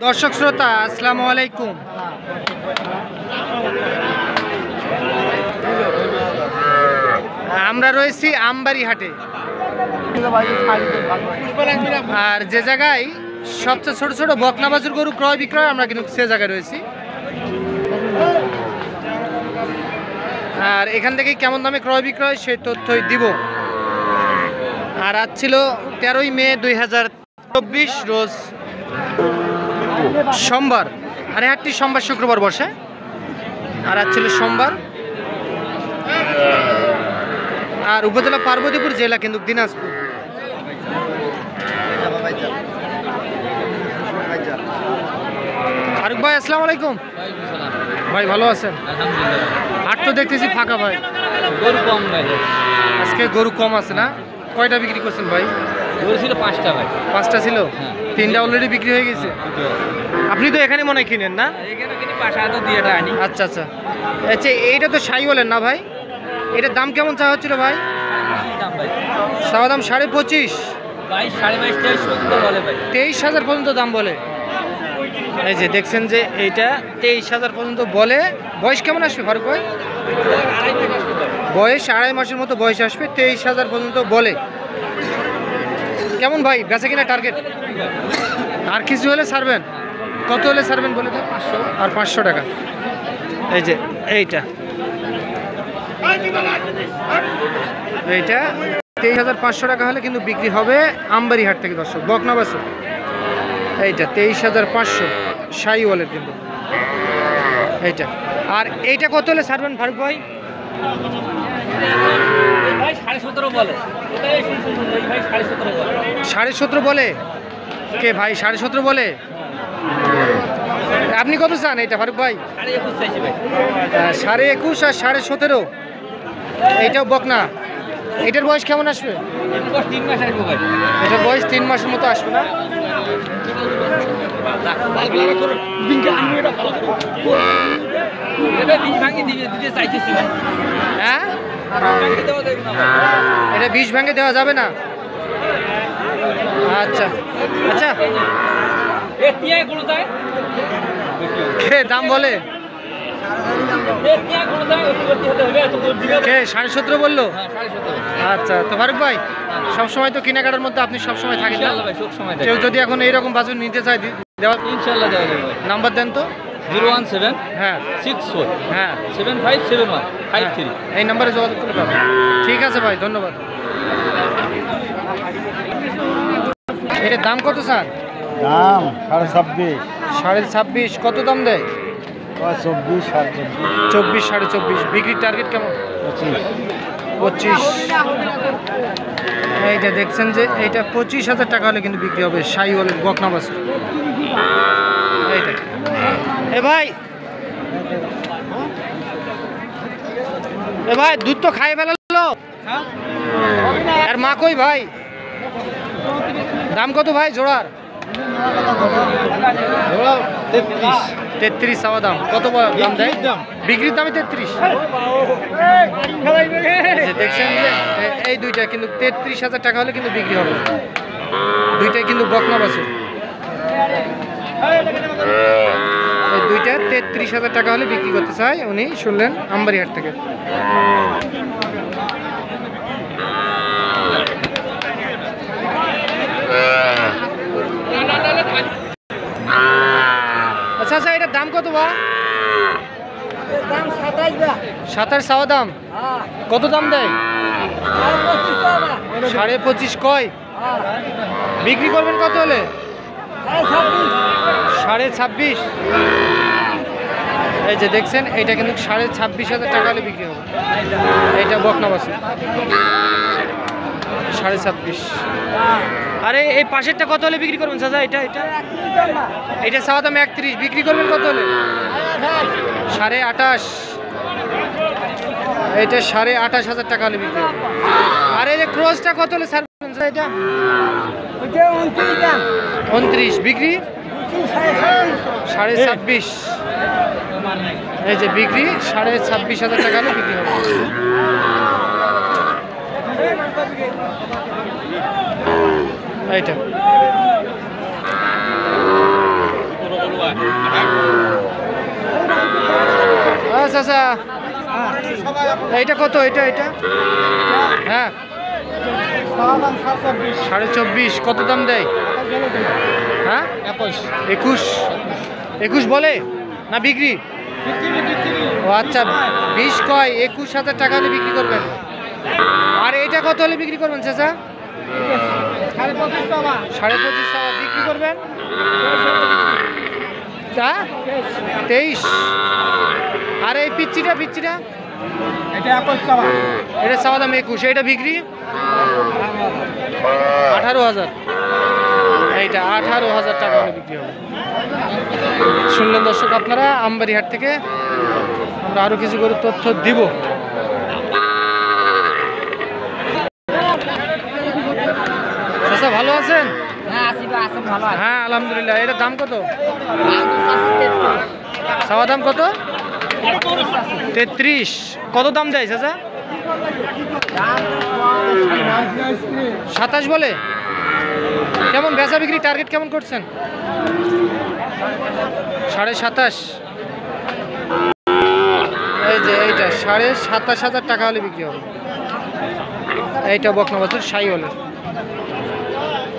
দর্শক শ্রোতা আসসালামু আলাইকুম। আমরা রয়েছি আমবাড়ি হাটে, আর যে জায়গায় সবচেয়ে ছোট ছোট বকনা বাছুর গরু ক্রয় বিক্রয় আমরা কিন্তু সে জায়গায় রয়েছি। আর এখান থেকে কেমন দামে ক্রয় বিক্রয় সেই তথ্যই দিব। আর আজ ছিল 13ই মে 2024 রোজ সোমবার। আর হাটটি সোমবার শুক্রবার বসে, আর আজ ছিল সোমবার। আর উপজেলা পার্বতীপুর, জেলা কিন্তু দিনাজপুর। ফারুক ভাই আসসালামু আলাইকুম। ভাই ভালো আছেন? হাট তো দেখতেছি ফাঁকা ভাই, গরু কম ভাই, আজকে গরু কম আছে না? কয়টা বিক্রি করছেন ভাই? গরু ছিল 5টা ভাই। 5টা ছিল, 3টা অলরেডি বিক্রি হয়ে গেছে। আপনি তো এখানে মনে হয় কিনেন না? এখানে কিনে বাসায় তো দিয়ে আনি। আচ্ছা আচ্ছা আচ্ছা, এইটা তো সাই বলেন না ভাই? এটার দাম কেমন চাওয়া হচ্ছিল ভাই? দাম ভাই চাওয়া দাম 25.5, 22, 22.5, 23 বলে ভাই। 23,000 পর্যন্ত দাম বলে। এই যে দেখছেন যে এইটা 23,000 পর্যন্ত বলে। বয়স কেমন আসবে ফারুক ভাই? বয়স 2.5 মাসের মতো বয়স আসবে। 23,000 পর্যন্ত বলে। কেমন ভাই বেচা কিনা টার্গেট? আর কিছু হলে ছাড়বেন? কত হলে ছাড়বেন বলে তো? 500 আর 500 টাকা। এই যে এইটা 23,500 টাকা হলে কিন্তু বিক্রি হবে আমবাড়ি হাট থেকে। দর্শক বকনা বাছুর এইটা 23,500 শাহিওয়ালের কিন্তু এইটা। আর এইটা কত হলে ছাড়বেন ফারুক ভাই? 17.5 বলে। 17.5 বলে। কে ভাই 17.5 বলে? আপনি কত চান এইটা ফারুক ভাই? 21 চাইছি ভাই। 21.5 আর 17.5। এইটাও বকনা। এটার বয়স কেমন আসবে? 3 মাস আসবে ভাই। এটার বয়স 3 মাসের মতো আসবে না? হ্যাঁ, এটা 20 ভাঙে দেওয়া যাবে না? আচ্ছা আচ্ছা, দাম বলে কে 17.5 বললো? আচ্ছা, তো ফারুক ভাই সবসময় তো কেনাকাটার মধ্যে আপনি সবসময় থাকেন না? কেউ যদি এখন এইরকম বাছুর নিতে চায় দেওয়া ইনশাআল্লাহ দেওয়া যাবে। নাম্বার দেন তো। 017 হ্যাঁ 64 হ্যাঁ 757153। এই নাম্বারে যোগাযোগ করতে পারবেন। ঠিক আছে ভাই, ধন্যবাদ। এটার দাম কত স্যার? দাম 26.5। 26.5 কত দাম দেয়? 24, 24, 24.5। বিক্রির টার্গেট কেমন? 25। এইটা দেখছেন যে এইটা 25,000 টাকা হলে কিন্তু বিক্রি হবে শাহিওয়ালের বকনা বাছুর। এইটা এ ভাই দুধ তো খাই ফেলালো। আর মা কই ভাই? দাম কত ভাই জোড়ার? 33 চাওয়া দাম। কত দাম দেয়? বিক্রির দামে 33। দেখছেন যে এই দুইটা কিন্তু 33,000 টাকা হলে কিন্তু বিক্রি হবে। দুইটাই কিন্তু বকনা বাছুর। এই দুইটা 33,000 টাকা হলে বিক্রি করতে চায় উনি, শুনলেন আমবাড়ি হাট থেকে। আচ্ছা আচ্ছা, এটার দাম কত বা? 27 চাওয়া দাম। কত দাম দেয়? 25.5 কয়? বিক্রি করবেন কত হলে? 26.5। এই যে দেখছেন এইটা কিন্তু 26,500 টাকা হলে বিক্রি হবে। এইটা বকনা বাছুর 26.5। আরে এই পাশেরটা কত হলে বিক্রি করবেন চাচা? এটা চাওয়া দাম 31। বিক্রি করবেন কত হলে? 28.5। এইটা 28,500 টাকা হলে বিক্রি হবে। আর এই যে ক্রসটা কত হলে ছাড়বেন এটা? 29। বিক্রি 26.5। এই যে বিক্রি 26,500 টাকা হলে বিক্রি হবে। এইটা চাচা এইটা কত? এটা হ্যাঁ 24.5 কত দাম দেয়? হ্যাঁ 21 বলে না বিক্রি? ও আচ্ছা 20 কয়, 21,000 টাকা হলে বিক্রি করবেন। আর এটা কত হলে বিক্রি করবেন চাচা? 25.5 বিক্রি করবেন। 23। আর এই পিচ্চিটা এটা চাওয়া দাম 21, এটা বিক্রি 18,000। এইটা 18,000 টাকা হলে বিক্রি হবে। শুনলেন দর্শক আপনারা, আমবাড়িহাট থেকে আমরা আরো কিছু করে তথ্য দিব। চাচা ভালো আছেন? হ্যাঁ আলহামদুলিল্লাহ। এটার দাম কত? চাওয়া দাম কত? 33। কত দাম দেয় চাচা? 27 বলে। কেমন বেচা বিক্রি টার্গেট কেমন করছেন? 27.5। এই যে এইটা 27,500 টাকা হলে বিক্রি হবে। এইটা বকনা বাছুর শাহিওয়ালের।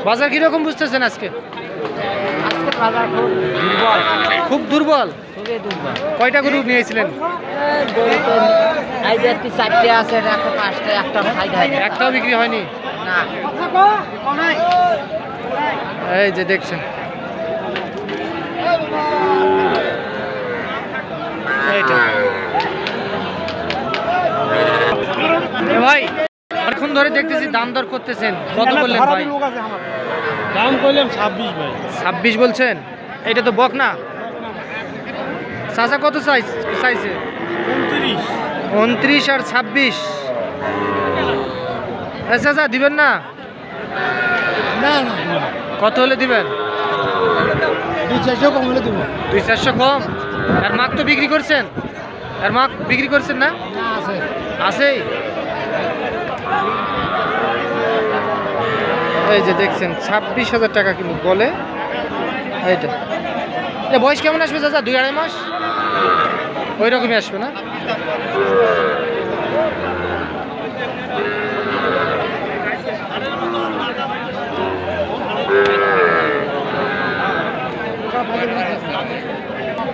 বাজার কিরকম বুঝতেছেন আজকে? খুব দুর্বল। কয়টা গরু নিয়েছিলেন? একটাও বিক্রি হয়নি। এই যে দেখছেন এইটা। ভাই অনেকক্ষণ ধরে দেখতেছি দাম দর করতেছেন, কত বললেন ভাই? দাম করলাম 26 ভাই। 26 বলছেন? এটা তো বকনা। চাচা কত চাইছে? 29 আর 26। চাচা দিবেন না? কত হলে দিবেন? 200-400 কম হলে দেবো। 200-400 কম? আর মাছ তো বিক্রি করছেন? আর মাছ বিক্রি করছেন না? আছেই। এই যে দেখছেন 26,000 টাকা কিন্তু বলে। এইটা বয়স কেমন আসবে চাচা? 2-2.5 মাস ওই রকমই আসবে না?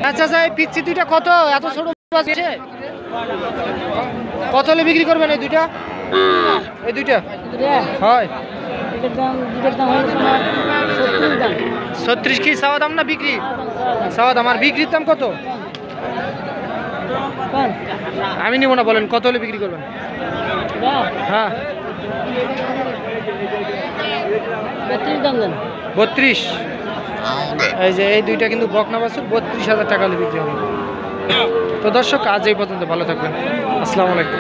আচ্ছা আচ্ছা, এই পিচ্ছি দুইটা কত? এত ছোট আছে, কত হলে বিক্রি করবেন এই দুইটা? এই দুইটা হয় 36 কি চাওয়া দাম না বিক্রি? চাওয়া দাম। আর বিক্রির দাম কত? আমি নিব না, বলেন কত হলে বিক্রি করবেন? হ্যাঁ 32। এই যে এই দুইটা কিন্তু বকনা বাছুর, 32,000 টাকা হলে বিক্রি হবে। তো দর্শক আজ এই পর্যন্ত, ভালো থাকবেন। আসসালামু আলাইকুম।